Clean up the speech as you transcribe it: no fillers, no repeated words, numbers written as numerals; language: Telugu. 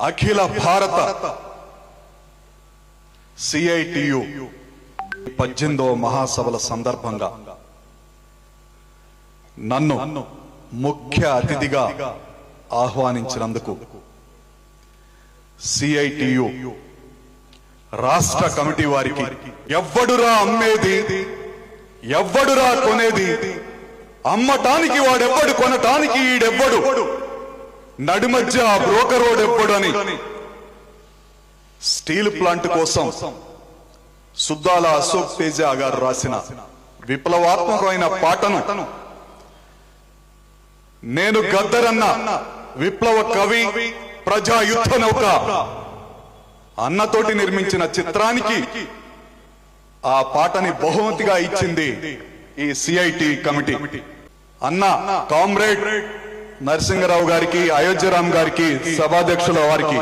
అఖిల భారత సిఐటియు 18వ మహాసభల సందర్భంగా నన్ను ముఖ్య అతిథిగా ఆహ్వానించినందుకు సిఐటియు రాష్ట్ర కమిటీ వారికి ఎవ్వడురా అమ్మేది, ఎవ్వడురా కొనేది, అమ్మటానికి వాడెవ్వడు, కొనటానికి ఈడెవ్వడు, నడిమధ్య ఆ బ్రోకర్ వాడెవ్వడు అని స్టీల్ ప్లాంట్ కోసం సుద్దాల అశోక్ తేజ గారు రాసిన విప్లవాత్మకమైన పాటను నేను గద్దరన్న విప్లవ కవి, ప్రజా యుద్ధ నౌక అన్నతోటి నిర్మించిన చిత్రానికి ఆ పాటని బహుమతిగా ఇచ్చింది ఈ సిఐటి కమిటీ. అన్న కామ్రేడ్ నరసింగరావు గారికి, అయోధ్యరామ్ గారికి, సభాధ్యక్షుల వారికి